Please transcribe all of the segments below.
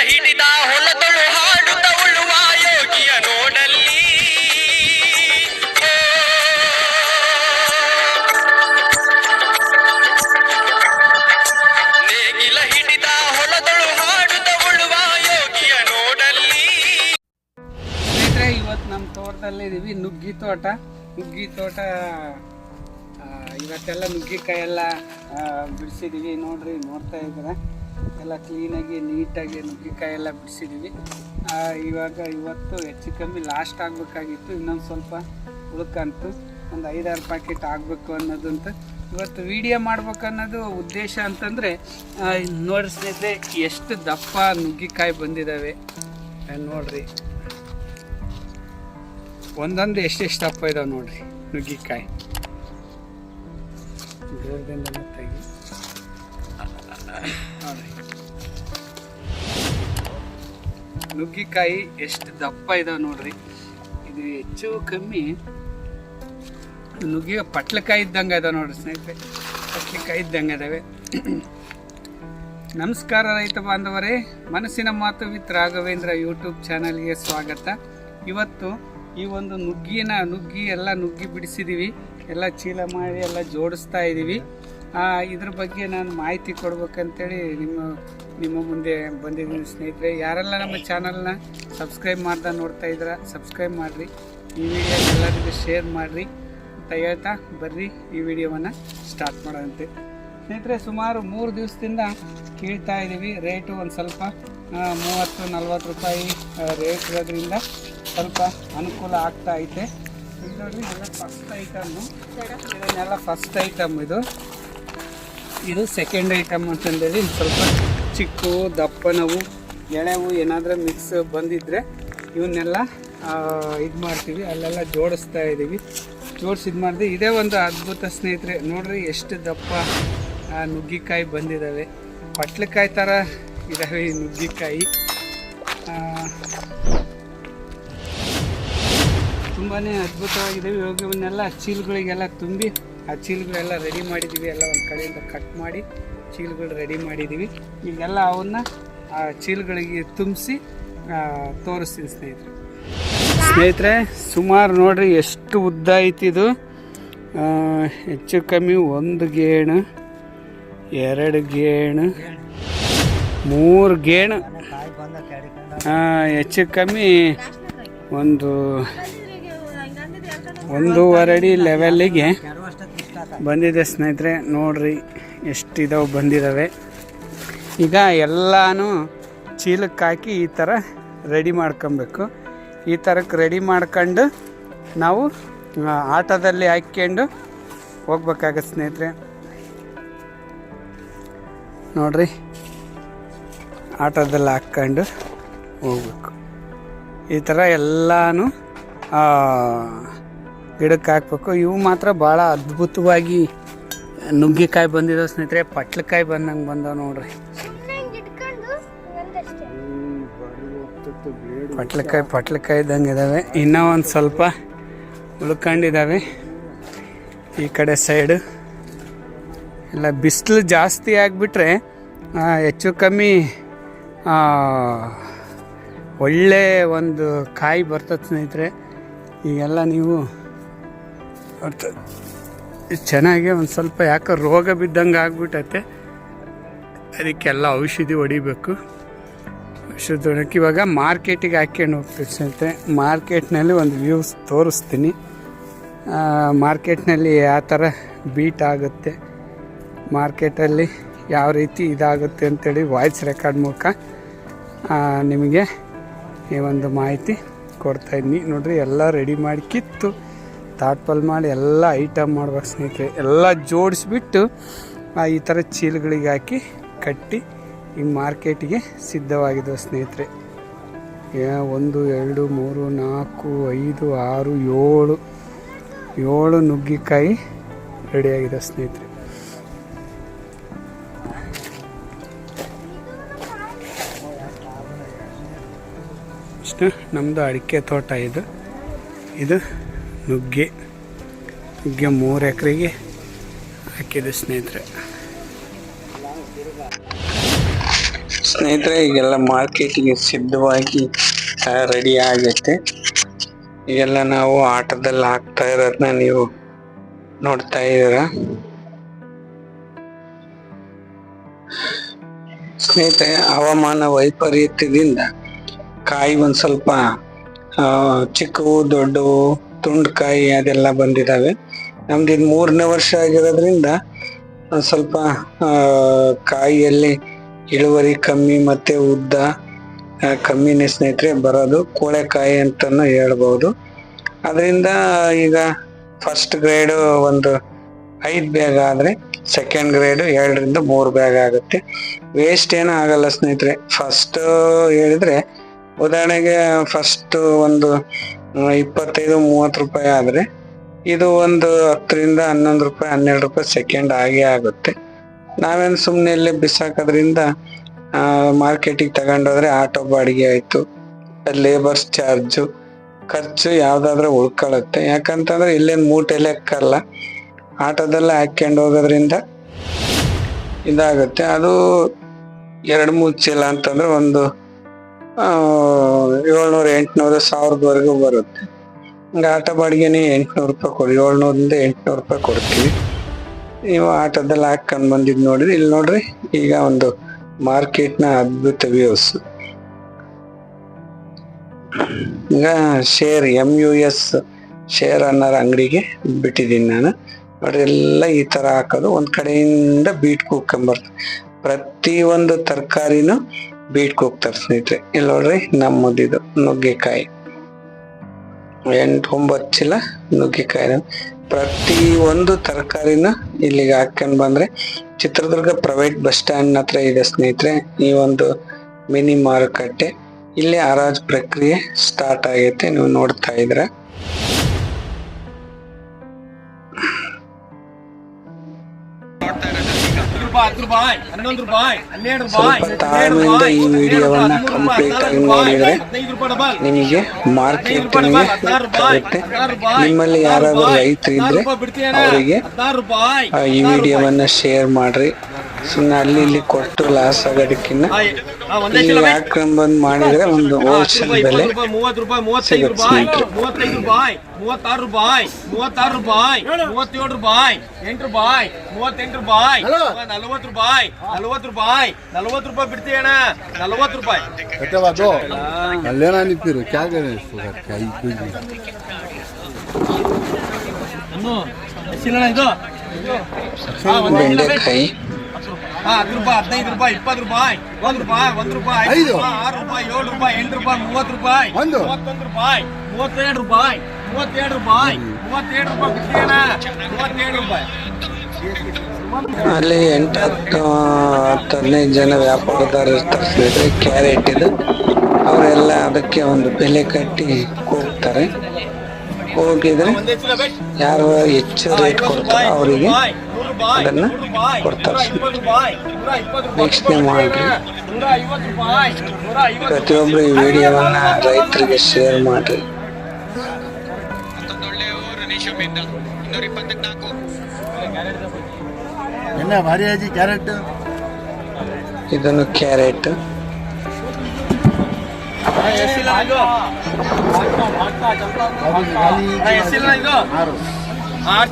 ಹಿಡಿದ ಹೊಲದೊಳು ಹಾಡುತ್ತ ಉಳುವ ಯೋಗಿಯ ನೋಡಲ್ಲಿ ನೇಗಿಲ ಹಿಡಿದ ಹೊಲದೊಳು ಹಾಡುತ್ತ ಉಳುವ ಯೋಗಿಯ ನೋಡಲ್ಲಿ. ಸ್ನೇಹಿತರೆ, ಇವತ್ತು ನಮ್ಮ ತೋಟದಲ್ಲಿದ್ದೀವಿ. ನುಗ್ಗಿ ತೋಟ ಇವತ್ತೆಲ್ಲ ನುಗ್ಗಿಕಾಯಿ ಎಲ್ಲ ಬಿಡಿಸಿದ್ದೀವಿ. ನೋಡ್ರಿ, ನೋಡ್ತಾ ಇದ್ದೀರ ಎಲ್ಲ ಕ್ಲೀನಾಗಿ ನೀಟಾಗಿ ನುಗ್ಗಿಕಾಯಿ ಎಲ್ಲ ಬಿಡಿಸಿದ್ದೀವಿ. ಇವತ್ತು ಹೆಚ್ಚು ಕಮ್ಮಿ ಲಾಸ್ಟ್ ಆಗಬೇಕಾಗಿತ್ತು. ಇನ್ನೊಂದು ಸ್ವಲ್ಪ ಉಳ್ಕಂತು ಒಂದು 5-6 ಪ್ಯಾಕೆಟ್ ಆಗಬೇಕು ಅನ್ನೋದಂತ ಇವತ್ತು ವಿಡಿಯೋ ಮಾಡ್ಬೇಕನ್ನೋದು ಉದ್ದೇಶ. ಅಂತಂದರೆ ನೋಡ್ರಿ ಸ್ನೇಹಿತರೆ, ಎಷ್ಟು ದಪ್ಪ ನುಗ್ಗಿಕಾಯಿ ಬಂದಿದ್ದಾವೆ ನೋಡ್ರಿ. ಒಂದೊಂದು ಎಷ್ಟೆಷ್ಟು ದಪ್ಪ ಇದಾವೆ ನೋಡ್ರಿ ನುಗ್ಗಿಕಾಯಿ. ದೂರದಿಂದ ತೆಗಿ ನೋಡ್ರಿ ನುಗ್ಗಿಕಾಯಿ ಎಷ್ಟು ದಪ್ಪ ಇದಾವೆ ನೋಡ್ರಿ. ಇದು ಹೆಚ್ಚು ಕಮ್ಮಿ ಪಟ್ಲಕಾಯಿ ಇದ್ದಂಗೆ ಇದಾವೆ ನೋಡ್ರಿ ಸ್ನೇಹಿತರೆ, ಪಟ್ಲಕಾಯಿ ಇದ್ದಂಗೆ ಇದಾವೆ. ನಮಸ್ಕಾರ ರೈತ ಬಾಂಧವರೇ, ಮನಸ್ಸಿನ ಮಾತು ವಿತ್ ರಾಘವೇಂದ್ರ ಯೂಟ್ಯೂಬ್ ಚಾನಲ್ಗೆ ಸ್ವಾಗತ. ಇವತ್ತು ಈ ಒಂದು ನುಗ್ಗಿ ಬಿಡಿಸಿದ್ದೀವಿ, ಎಲ್ಲ ಚೀಲ ಮಾಡಿ ಎಲ್ಲ ಜೋಡಿಸ್ತಾ ಇದ್ದೀವಿ. ಇದ್ರ ಬಗ್ಗೆ ನಾನು ಮಾಹಿತಿ ಕೊಡ್ಬೇಕಂತೇಳಿ ನಿಮ್ಮ ಮುಂದೆ ಬಂದಿದ್ದೀನಿ ಸ್ನೇಹಿತರೆ. ಯಾರೆಲ್ಲ ನಮ್ಮ ಚಾನಲ್ನ ಸಬ್ಸ್ಕ್ರೈಬ್ ಮಾಡ್ದೆ ನೋಡ್ತಾ ಇದ್ದೀರ, ಸಬ್ಸ್ಕ್ರೈಬ್ ಮಾಡಿರಿ, ಈ ವಿಡಿಯೋ ಎಲ್ಲರಿಗೂ ಶೇರ್ ಮಾಡಿರಿ ಅಂತ ಹೇಳ್ತಾ ಬರ್ರಿ ಈ ವಿಡಿಯೋವನ್ನು ಸ್ಟಾರ್ಟ್ ಮಾಡೋಂತೆ. ಸ್ನೇಹಿತರೆ, ಸುಮಾರು 3 ದಿವಸದಿಂದ ಕೇಳ್ತಾ ಇದ್ದೀವಿ. ರೇಟು ಒಂದು ಸ್ವಲ್ಪ 30-40 ರೂಪಾಯಿ ರೇಟ್ ಇರೋದ್ರಿಂದ ಸ್ವಲ್ಪ ಅನುಕೂಲ ಆಗ್ತಾ ಐತೆ. ಇದು ನೋಡ್ರಿ, ಇದೆಲ್ಲ ಫಸ್ಟ್ ಐಟಮ್ಮು, ಇದನ್ನೆಲ್ಲ ಫಸ್ಟ್ ಐಟಮ್. ಇದು ಸೆಕೆಂಡ್ ಐಟಮ್ ಅಂತಂದೇಳಿ ಸ್ವಲ್ಪ ಚಿಕ್ಕು ದಪ್ಪನವು ಎಳೆವು ಏನಾದರೂ ಮಿಕ್ಸ್ ಬಂದಿದ್ದರೆ ಇವನ್ನೆಲ್ಲ ಇದು ಮಾಡ್ತೀವಿ, ಅಲ್ಲೆಲ್ಲ ಜೋಡಿಸ್ತಾ ಇದ್ದೀವಿ. ಜೋಡಿಸಿ ಇದು ಮಾಡಿದ್ವಿ. ಇದೇ ಒಂದು ಅದ್ಭುತ ಸ್ನೇಹಿತರೆ. ನೋಡ್ರಿ ಎಷ್ಟು ದಪ್ಪ ನುಗ್ಗಿಕಾಯಿ ಬಂದಿದ್ದಾವೆ. ಪಟ್ಲಕಾಯಿ ಥರ ಇದ್ದಾವೆ ಈ ನುಗ್ಗಿಕಾಯಿ. ತುಂಬಾ ಅದ್ಭುತವಾಗಿದ್ದಾವೆ. ಇವಾಗ ಇವನ್ನೆಲ್ಲ ಚೀಲಗಳಿಗೆಲ್ಲ ತುಂಬಿ ಆ ಚೀಲಗಳೆಲ್ಲ ರೆಡಿ ಮಾಡಿದ್ದೀವಿ. ಎಲ್ಲ ಒಂದು ಕಡೆಯಿಂದ ಕಟ್ ಮಾಡಿ ಚೀಲಗಳು ರೆಡಿ ಮಾಡಿದ್ದೀವಿ. ಈಗೆಲ್ಲ ಅವನ್ನ ಆ ಚೀಲಗಳಿಗೆ ತುಂಬಿಸಿ ತೋರಿಸ್ತೀನಿ ಸ್ನೇಹಿತರೆ. ಸುಮಾರು ನೋಡ್ರಿ ಎಷ್ಟು ಉದ್ದ ಐತಿದು. ಹೆಚ್ಚು ಕಮ್ಮಿ 1 ಗೇಣು, 2 ಗೇಣು, 3 ಗೇಣು, ಹೆಚ್ಚು ಕಮ್ಮಿ 1.5 ಅಡಿ ಲೆವೆಲ್ಲಿಗೆ ಬಂದಿದೆ ಸ್ನೇಹಿತರೆ. ನೋಡ್ರಿ ಎಷ್ಟಿದಾವೆ ಬಂದಿದ್ದಾವೆ. ಈಗ ಎಲ್ಲನೂ ಚೀಲಕ್ಕೆ ಹಾಕಿ ಈ ಥರ ರೆಡಿ ಮಾಡ್ಕೊಬೇಕು. ಈ ಥರಕ್ಕೆ ರೆಡಿ ಮಾಡ್ಕೊಂಡು ನಾವು ಆಟೋದಲ್ಲಿ ಹಾಕ್ಕೊಂಡು ಹೋಗ್ಬೇಕಾಗತ್ತೆ ಸ್ನೇಹಿತರೆ. ನೋಡ್ರಿ, ಆಟೋದಲ್ಲಿ ಹಾಕ್ಕೊಂಡು ಹೋಗ್ಬೇಕು. ಈ ಥರ ಎಲ್ಲನೂ ಗಿಡಕ್ಕೆ ಹಾಕ್ಬೇಕು. ಇವು ಮಾತ್ರ ಭಾಳ ಅದ್ಭುತವಾಗಿ ನುಗ್ಗಿಕಾಯಿ ಬಂದಿದ್ದಾವೆ ಸ್ನೇಹಿತರೆ. ಪಟ್ಲಕಾಯಿ ಬಂದಂಗೆ ಬಂದವು ನೋಡ್ರಿ. ಪಟ್ಲಕಾಯಿ ಇದ್ದಂಗೆ ಇದ್ದಾವೆ. ಇನ್ನೂ ಒಂದು ಸ್ವಲ್ಪ ಉಳ್ಕೊಂಡಿದ್ದಾವೆ. ಈ ಕಡೆ ಸೈಡು ಎಲ್ಲ ಬಿಸಿಲು ಜಾಸ್ತಿ ಆಗಿಬಿಟ್ರೆ ಹೆಚ್ಚು ಕಮ್ಮಿ ಒಳ್ಳೆ ಒಂದು ಕಾಯಿ ಬರ್ತದೆ ಸ್ನೇಹಿತರೆ. ಈಗೆಲ್ಲ ನೀವು ಚೆನ್ನಾಗಿ ಒಂದು ಸ್ವಲ್ಪ ಯಾಕೆ ರೋಗ ಬಿದ್ದಂಗೆ ಆಗ್ಬಿಟ್ಟೈತೆ, ಅದಕ್ಕೆಲ್ಲ ಔಷಧಿ ಹೊಡಿಬೇಕು. ಔಷಧಿ ಹೊಡಕ್ಕೆ ಇವಾಗ ಮಾರ್ಕೆಟಿಗೆ ಹಾಕ್ಕೊಂಡು ಹೋಗ್ತೀವಿ ಸ್ನೇಹಿತರೆ. ಮಾರ್ಕೆಟ್ನಲ್ಲಿ ಒಂದು ವ್ಯೂಸ್ ತೋರಿಸ್ತೀನಿ. ಮಾರ್ಕೆಟ್ನಲ್ಲಿ ಯಾವ ಥರ ಬೀಟ್ ಆಗುತ್ತೆ, ಮಾರ್ಕೆಟಲ್ಲಿ ಯಾವ ರೀತಿ ಇದಾಗುತ್ತೆ ಅಂತೇಳಿ ವಾಯ್ಸ್ ರೆಕಾರ್ಡ್ ಮೂಲಕ ನಿಮಗೆ ಈ ಒಂದು ಮಾಹಿತಿ ಕೊಡ್ತಾಯಿದ್ದೀನಿ. ನೋಡಿರಿ, ಎಲ್ಲ ರೆಡಿ ಮಾಡಿ ಕಿತ್ತು ತಾಟ್ಪಲ್ ಮಾಡಿ ಎಲ್ಲ ಐಟಮ್ ಮಾಡ್ಬೇಕು ಸ್ನೇಹಿತರೆ. ಎಲ್ಲ ಜೋಡಿಸ್ಬಿಟ್ಟು ಈ ಥರ ಚೀಲಗಳಿಗೆ ಹಾಕಿ ಕಟ್ಟಿ ಈ ಮಾರ್ಕೆಟಿಗೆ ಸಿದ್ಧವಾಗಿದ್ದಾವೆ ಸ್ನೇಹಿತರೆ. 1 2 3 4 5 6 7 ನುಗ್ಗಿಕಾಯಿ ರೆಡಿಯಾಗಿದೆ ಸ್ನೇಹಿತರೆ. ಇಷ್ಟು ನಮ್ಮದು ಅಡಿಕೆ ತೋಟ. ಇದು ನುಗ್ಗೆ 3 ಎಕರೆಗೆ ಹಾಕಿದೆ ಸ್ನೇಹಿತರೆ. ಸ್ನೇಹಿತರೆ, ಈಗೆಲ್ಲ ಮಾರ್ಕೆಟಿಗೆ ಸಿದ್ಧವಾಗಿ ರೆಡಿ ಆಗೈತೆ. ಈಗೆಲ್ಲ ನಾವು ಆಟದಲ್ಲಿ ಹಾಕ್ತಾ ಇರೋದನ್ನ ನೀವು ನೋಡ್ತಾ ಇದ್ದೀರ. ಸ್ನೇಹಿತರೆ, ಹವಾಮಾನ ವೈಪರೀತ್ಯದಿಂದ ಕಾಯಿ ಒಂದ್ ಸ್ವಲ್ಪ ಚಿಕ್ಕವು ದೊಡ್ಡವು ತುಂಡು ಕಾಯಿ ಅದೆಲ್ಲ ಬಂದಿದ್ದಾವೆ. ನಮ್ದು ಇದು 3ನೇ ವರ್ಷ ಆಗಿರೋದ್ರಿಂದ ಸ್ವಲ್ಪ ಕಾಯಿಯಲ್ಲಿ ಇಳುವರಿ ಕಮ್ಮಿ ಮತ್ತೆ ಉದ್ದ ಕಮ್ಮಿನೇ ಸ್ನೇಹಿತರೆ ಬರೋದು. ಕೋಳೆಕಾಯಿ ಅಂತಾನು ಹೇಳ್ಬಹುದು. ಅದರಿಂದ ಈಗ ಫಸ್ಟ್ ಗ್ರೇಡ್ ಒಂದು 5 ಬ್ಯಾಗ್ ಆದ್ರೆ ಸೆಕೆಂಡ್ ಗ್ರೇಡ್ 2 ರಿಂದ 3 ಬ್ಯಾಗ್ ಆಗುತ್ತೆ. ವೇಸ್ಟ್ ಏನೂ ಆಗಲ್ಲ ಸ್ನೇಹಿತರೆ. ಫಸ್ಟ್ ಹೇಳಿದ್ರೆ ಉದಾಹರಣೆಗೆ ಫಸ್ಟ್ ಒಂದು 25-30 ರೂಪಾಯಿ ಆದ್ರೆ ಇದು ಒಂದು 10 ರಿಂದ 11 ರೂಪಾಯಿ 12 ರೂಪಾಯಿ ಸೆಕೆಂಡ್ ಆಗೇ ಆಗುತ್ತೆ. ನಾವೇನು ಸುಮ್ಮನೆ ಇಲ್ಲೇ ಬಿಸಾಕೋದ್ರಿಂದ ಮಾರ್ಕೆಟಿಗೆ ತಗೊಂಡೋದ್ರೆ ಆಟೋ ಬಾಡಿಗೆ ಆಯ್ತು, ಲೇಬರ್ಸ್ ಚಾರ್ಜು ಖರ್ಚು ಯಾವ್ದಾದ್ರೆ ಉಳ್ಕೊಳ್ಳುತ್ತೆ. ಯಾಕಂತಂದ್ರೆ ಇಲ್ಲೇನು ಮೂಟೆ ಲೆಕ್ಕಲ್ಲ, ಆಟೋದೆಲ್ಲ ಹಾಕ್ಕೊಂಡು ಹೋಗೋದ್ರಿಂದ ಇದಾಗುತ್ತೆ. ಅದು 2-3 ಚೀಲ ಅಂತಂದ್ರೆ ಒಂದು 700-800 1000ವರೆಗೂ ಬರುತ್ತೆ. ಹಂಗೆ ಆಟೋ ಬಾಡಿಗೆನೇ 800 ರೂಪಾಯಿ ಕೊಡಿ, 700ರಿಂದ 800 ರೂಪಾಯಿ ಕೊಡ್ತೀವಿ. ನೀವು ಆಟೋದಲ್ಲಿ ಹಾಕೊಂಡು ಬಂದಿದ್ದು ನೋಡ್ರಿ. ಇಲ್ಲಿ ನೋಡ್ರಿ, ಈಗ ಒಂದು ಮಾರ್ಕೆಟ್ನ ಅದ್ಭುತ ವ್ಯೂಸ್. ಈಗ ಶೇರ್ MUS ಶೇರ್ ಅನ್ನೋರ ಅಂಗಡಿಗೆ ಬಿಟ್ಟಿದ್ದೀನಿ ನಾನು. ನೋಡ್ರಿ, ಎಲ್ಲ ಈ ತರ ಹಾಕೋದು. ಒಂದ್ ಕಡೆಯಿಂದ ಬೀಟ್ ಕೂಗ್ಕೊಂಬರ್ತದೆ. ಪ್ರತಿ ಒಂದು ತರಕಾರಿನೂ ಬೀಟ್ ಕೂಗ್ತಾರೆ ಸ್ನೇಹಿತರೆ. ಇಲ್ಲಿ ನೋಡ್ರಿ, ನಮ್ಮದಿದು ನುಗ್ಗೆಕಾಯಿ 8-9 ಚೀಲ ನುಗ್ಗೆಕಾಯಿ. ಪ್ರತಿ ಒಂದು ತರಕಾರಿನ ಇಲ್ಲಿಗೆ ಹಾಕೊಂಡ್ ಬಂದ್ರೆ ಚಿತ್ರದುರ್ಗ ಪ್ರೈವೇಟ್ ಬಸ್ ಸ್ಟ್ಯಾಂಡ್ ಹತ್ರ ಇದೆ ಸ್ನೇಹಿತರೆ ಈ ಒಂದು ಮಿನಿ ಮಾರುಕಟ್ಟೆ. ಇಲ್ಲಿ ಹರಾಜು ಪ್ರಕ್ರಿಯೆ ಸ್ಟಾರ್ಟ್ ಆಗೈತೆ, ನೀವು ನೋಡ್ತಾ ಇದ್ರ. ಸ್ವಲ್ಪ ತಾಳ್ಮೆಯಿಂದ ಈ ವಿಡಿಯೋವನ್ನ ಕಂಪ್ಲೀಟ್ ಆಗಿ ನೋಡಿದ್ರೆ ನಿಮಗೆ ಮಾರ್ಕೆಟಿಂಗ್ ಆಗುತ್ತೆ. ನಿಮ್ಮಲ್ಲಿ ಯಾರಾದ್ರೂ ರೈತರು ಇದ್ರೆ ಅವರಿಗೆ ಈ ವಿಡಿಯೋವನ್ನ ಶೇರ್ ಮಾಡ್ರಿ. ಸುಮ್ಮನೆ ಅಲ್ಲಿ ಇಲ್ಲಿ ಕೊಟ್ಟು ಲಾಸ್ ಆಗೋದಕ್ಕಿಂತ ಇಲ್ಲಿ ಹಾಕೊಂಡ್ ಬಂದ್ ಮಾಡಿದ್ರೆ ಒಂದು ಹೋಲ್ಸೇಲ್ ಬೆಲೆ ಸಿಗುತ್ತೆ ಸ್ನೇಹಿತರೆ. 35 ರೂಪಾಯಿ 36 ರೂಪಾಯಿ 36 ರೂಪಾಯಿ 37 ರೂಪಾಯಿ 8 ರೂಪಾಯಿ 38 ರೂಪಾಯಿ 40 ರೂಪಾಯಿ 40 ರೂಪಾಯಿ 40 ರೂಪಾಯಿ ಬಿಡ್ತೀಯಣ್ಣ 40 ರೂಪಾಯಿ ಬೆಂಡೆಕಾಯಿ 10 ರೂಪಾಯಿ 15 ರೂಪಾಯಿ 20 ರೂಪಾಯಿ 1 ರೂಪಾಯಿ 1 ರೂಪಾಯಿ 5 ರೂಪಾಯಿ 6 ರೂಪಾಯಿ 7 ರೂಪಾಯಿ 8 ರೂಪಾಯಿ 30 ರೂಪಾಯಿ 31 ರೂಪಾಯಿ 32 ರೂಪಾಯಿ 37 ರೂಪಾಯಿ 37 ರೂಪಾಯಿ ಬಿಡ್ತೀಯಣ್ಣ 37 ರೂಪಾಯಿ. ಅಲ್ಲಿ 8-10-15 ಜನ ವ್ಯಾಪಾರದಾರರು ಇರ್ತಾರೆ. ಕ್ಯಾರೆಟ್ ಇದು ಅವರೆಲ್ಲ ಅದಕ್ಕೆ ಒಂದು ಬೆಲೆ ಕಟ್ಟಿ ಹೋಗ್ತಾರೆ. ಹೋಗಿದ್ರೆ ಯಾರು ಹೆಚ್ಚು ರೇಟ್ ಕೊಡ್ತಾರೆ ಅವರಿಗೆ ಅದನ್ನ ಕೊಡ್ತಾರೆ. ವೀಕ್ಷಣೆ ಮಾಡ್ರಿ. ಪ್ರತಿಯೊಬ್ರು ಈ ವಿಡಿಯೋವನ್ನ ರೈತರಿಗೆ ಶೇರ್ ಮಾಡ್ರಿ. ಇದನ್ನು ಕ್ಯಾರೆಟ್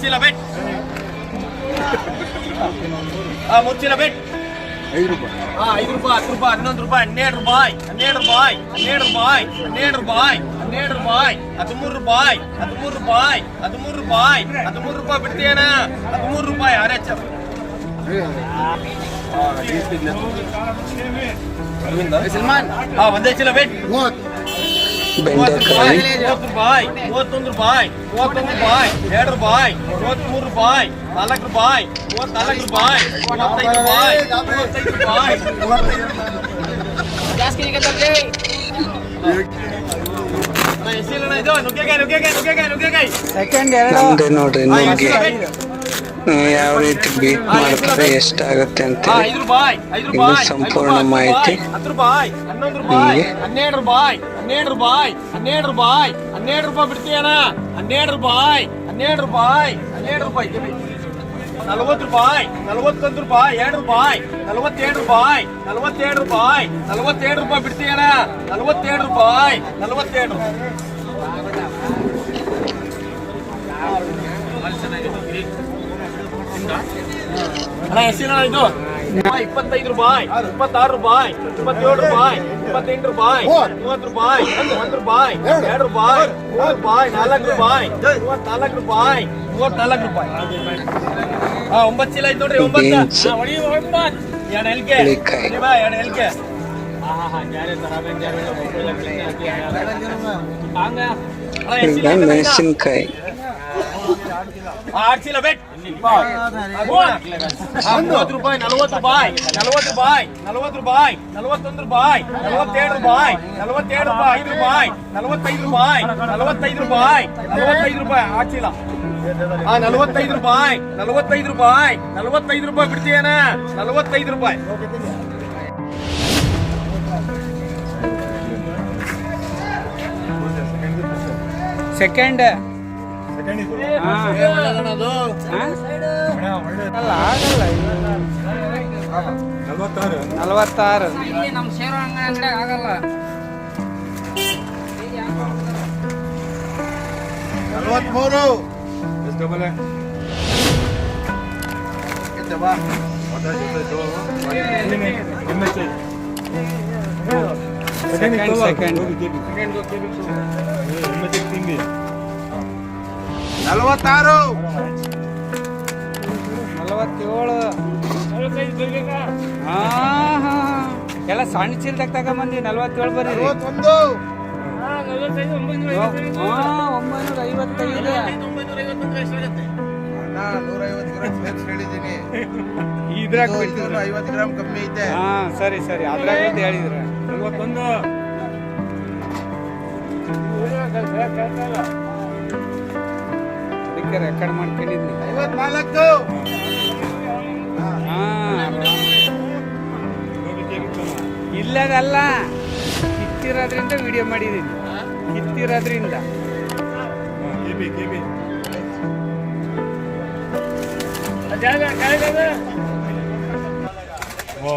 ಚೀಲ ಬೆಟ್ 3 ಚೀಲ ಬೆಟ್ 5 ರೂಪಾಯಿ 5 ರೂಪಾಯಿ 10 ರೂಪಾಯಿ 11 ರೂಪಾಯಿ 12 ರೂಪಾಯಿ 12 ರೂಪಾಯಿ 12 ರೂಪಾಯಿ 12 ರೂಪಾಯಿ 12 ರೂಪಾಯಿ 13 ರೂಪಾಯಿ 13 ರೂಪಾಯಿ 13 ರೂಪಾಯಿ 13 ರೂಪಾಯಿ ಬಿಡ್ತೀಯಣ್ಣ 13 ರೂಪಾಯಿ RH ಒಂದೇ ಚೀಲ ಬೆಟ್ ಬೆಂಡೆಕಾಯಿ 30 ರೂಪಾಯಿ 31 ರೂಪಾಯಿ 31 ರೂಪಾಯಿ 2 ರೂಪಾಯಿ 33 ರೂಪಾಯಿ 4 ರೂಪಾಯಿ 34 ರೂಪಾಯಿ 35 ರೂಪಾಯಿ 35 ರೂಪಾಯಿ ನಮ್ದೆ ನೋಡ್ರಿ ನುಗ್ಗೆ ಯಾವ ರೀತಿ ಬೀಟ್ ಮಾಡ್ತಾರೆ ಎಷ್ಟಾಗುತ್ತೆ ಅಂತ ಇದು ಸಂಪೂರ್ಣ ಮಾಹಿತಿ. 10 ರೂಪಾಯಿ 11 ರೂಪಾಯಿ 12 ರೂಪಾಯಿ 12 ರೂಪಾಯಿ 12 ರೂಪಾಯಿ 12 ರೂಪಾಯಿ ಬಿಡ್ತೀಯಣ್ಣ 12 ರೂಪಾಯಿ 12 ರೂಪಾಯಿ 12 ರೂಪಾಯಿ 40 ರೂಪಾಯಿ 41 ರೂಪಾಯಿ 2 ರೂಪಾಯಿ 47 ರೂಪಾಯಿ 47 ರೂಪಾಯಿ 47 ರೂಪಾಯಿ ಬಿಡ್ತೀಯಣ್ಣ 47 ರೂಪಾಯಿ 47 ಅಣ್ಣ ಎಷ್ಟಿನ ಇದು 25 ರೂಪಾಯಿ 26 ರೂಪಾಯಿ 27 ರೂಪಾಯಿ 28 ರೂಪಾಯಿ 30 ರೂಪಾಯಿ 1 ರೂಪಾಯಿ 2 ರೂಪಾಯಿ 3 ರೂಪಾಯಿ 4 ರೂಪಾಯಿ 34 ರೂಪಾಯಿ 34 ರೂಪಾಯಿ 9 ಚೀಲ ಐತೆ ನೋಡ್ರಿ 9 ಎರಡು ಎಲ್ಕೆ ಎರಡು ಎಲ್ಕೆ ಮೆಣಸಿನ್ಕಾಯಿ 8 ಚೀಲ ಬೇಟ್ 30 ರೂಪಾಯಿ 40 ರೂಪಾಯಿ 40 ರೂಪಾಯಿ 40 ರೂಪಾಯಿ 41 ರೂಪಾಯಿ 47 ರೂಪಾಯಿ 47 ರೂಪಾಯಿ 5 ರೂಪಾಯಿ 45 ರೂಪಾಯಿ 45 ರೂಪಾಯಿ 45 ರೂಪಾಯಿ 8 ಚೀಲ 45 ರೂಪಾಯಿ 45 ರೂಪಾಯಿ 45 ರೂಪಾಯಿ ಬಿಡ್ತೀಯನ 45 ರೂಪಾಯಿ ಸೆಕೆಂಡ್ ನಲವತ್ತಾರು ನಮ್ಮ ಸೇರೋ ಅಂಗಡಿ ಆಗಲ್ಲ 43 ಸೆಕೆಂಡ್ 46 47 ಎಲ್ಲ ಸಣ್ಣ ಚೀಲದಾಗ ತಗೊಂಬಂದಿ 47 ಬರ್ರಿ 955 ಇದ್ರಾಗ 50 ಗ್ರಾಮ್ ಕಮ್ಮಿ ಐತೆ ಸರಿ ಸರಿ ಅದ್ರಾಗ ಹೇಳಿದ್ರ 51 ಅದಕ್ಕೆ ರೆಕಾರ್ಡ್ ಮಾಡ್ಕೊಂಡಿದ್ನಿ 54 ಇಲ್ಲದಲ್ಲ ಕಿತ್ತಿರೋದ್ರಿಂದ ವಿಡಿಯೋ ಮಾಡಿದ್ದೀನಿ ಕಿತ್ತಿರೋದ್ರಿಂದ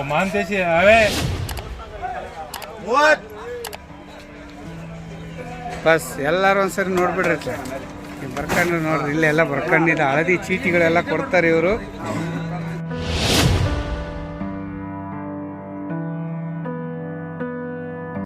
ಮಾಂತೇಶಿ ಅವೇ ಬಸ್ ಎಲ್ಲರೂ ಒಂದ್ಸರಿ ನೋಡ್ಬಿಡ್ರಿ ಬರ್ಕೊಂಡು ನೋಡ್ರಿ ಇಲ್ಲೆಲ್ಲ ಬರ್ಕೊಂಡಿದ್ದ ಹಳದಿ ಚೀಟಿಗಳೆಲ್ಲ ಕೊಡ್ತಾರೆ ಇವರು